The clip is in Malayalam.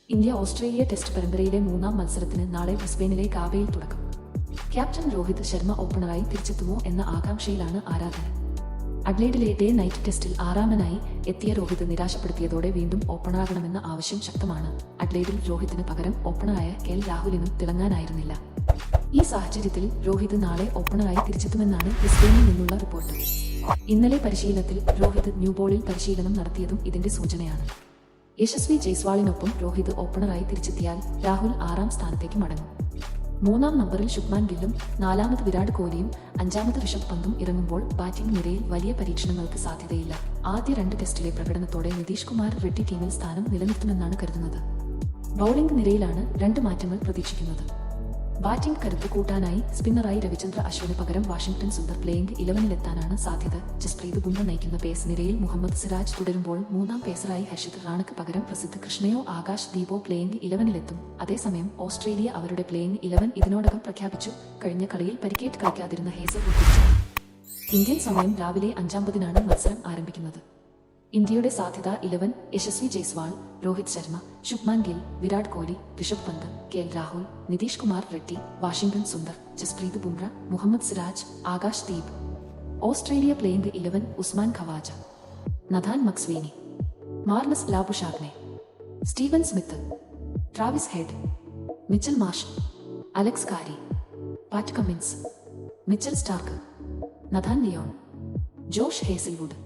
ഇന്ത്യ ഓസ്ട്രേലിയ ടെസ്റ്റ് പരമ്പരയിലെ മൂന്നാം മത്സരത്തിന് നാളെ ബ്രിസ്ബെയിനിലെ ഗാബയിൽ തുടക്കം. ക്യാപ്റ്റൻ രോഹിത് ശർമ്മ ഓപ്പണറായി തിരിച്ചെത്തുമോ എന്ന ആകാംക്ഷയിലാണ് ആരാധകർ. അഡ്ലേഡിലെ ഡേ നൈറ്റ് ടെസ്റ്റിൽ ആറാമനായി എത്തിയ രോഹിത് നിരാശപ്പെടുത്തിയതോടെ വീണ്ടും ഓപ്പണറാകണമെന്ന ആവശ്യം ശക്തമാണ്. അഡ്ലേഡിൽ രോഹിതിന് പകരം ഓപ്പണറായ കെൽ രാഹുലിനും തിളങ്ങാനായിരുന്നില്ല. ഈ സാഹചര്യത്തിൽ രോഹിത് നാളെ ഓപ്പണറായി തിരിച്ചെത്തുമെന്നാണ് ബ്രിസ്ബെയിനിൽ നിന്നുള്ള റിപ്പോർട്ട്. ഇന്നലെ പരിശീലനത്തിൽ രോഹിത് ന്യൂബോളിൽ പരിശീലനം നടത്തിയതും ഇതിന്റെ സൂചനയാണ്. യശസ്വി ജയ്സ്വാളിനൊപ്പം രോഹിത് ഓപ്പണറായി തിരിച്ചെത്തിയാൽ രാഹുൽ 6ാം സ്ഥാനത്തേക്ക് മടങ്ങും. 3ാം നമ്പറിൽ ശുഭ്മാൻ ഗില്ലും 4ാമത് വിരാട് കോഹ്ലിയും 5ാമത് ഋഷഭ് പന്തും ഇറങ്ങുമ്പോൾ ബാറ്റിംഗ് നിരയിൽ വലിയ പരീക്ഷണങ്ങൾക്ക് സാധ്യതയില്ല. ആദ്യ 2 ടെസ്റ്റിലെ പ്രകടനത്തോടെ നിതീഷ് കുമാർ റെഡ്ഡി ടീമിൽ സ്ഥാനം നിലനിർത്തുമെന്നാണ് കരുതുന്നത്. ബൌളിംഗ് നിരയിലാണ് 2 മാറ്റങ്ങൾ പ്രതീക്ഷിക്കുന്നത്. ബാറ്റിംഗ് കരുത്ത് കൂട്ടാനായി സ്പിന്നറായി രവിചന്ദ്ര അശ്വിന് പകരം വാഷിംഗ്ടൺ സുന്ദർ പ്ലേയിംഗ് 11-ലെത്താനാണ് സാധ്യത. ജസ്പ്രീത് ബുംറ നയിക്കുന്ന പേസ് നിരയിൽ മുഹമ്മദ് സിറാജ് തുടരുമ്പോൾ 3ാം പേസറായി ഹർഷിത് റാണക്ക് പകരം പ്രസിദ്ധ് കൃഷ്ണയോ ആകാശ് ദീപോ പ്ലേയിംഗ് 11-ലെത്തും. അതേസമയം ഓസ്ട്രേലിയ അവരുടെ പ്ലേയിംഗ് 11 ഇതിനോടകം പ്രഖ്യാപിച്ചു. കഴിഞ്ഞ കളിയിൽ പരിക്കേറ്റ് കളിക്കാതിരുന്ന ഹേസൽ ഇന്ത്യൻ സമയം രാവിലെ 5:50-നാണ് മത്സരം ആരംഭിക്കുന്നത്. ഇന്ത്യയുടെ സാധ്യത 11 Yashasvi Jaiswal, Rohit Sharma, Shubman Gill, Virat Kohli, Rishabh Pant, KL Rahul, Nitish Kumar Reddy, Washington Sundar, Jasprit Bumrah, Mohammed Siraj, Akash Deep. Australia playing 11 Usman Khawaja, Nathan McSweeney, Marnus Labuschagne, Steven Smith, Travis Head, Mitchell Marsh, Alex Carey, Pat Cummins, Mitchell Starc, Nathan Lyon, Josh Hazlewood.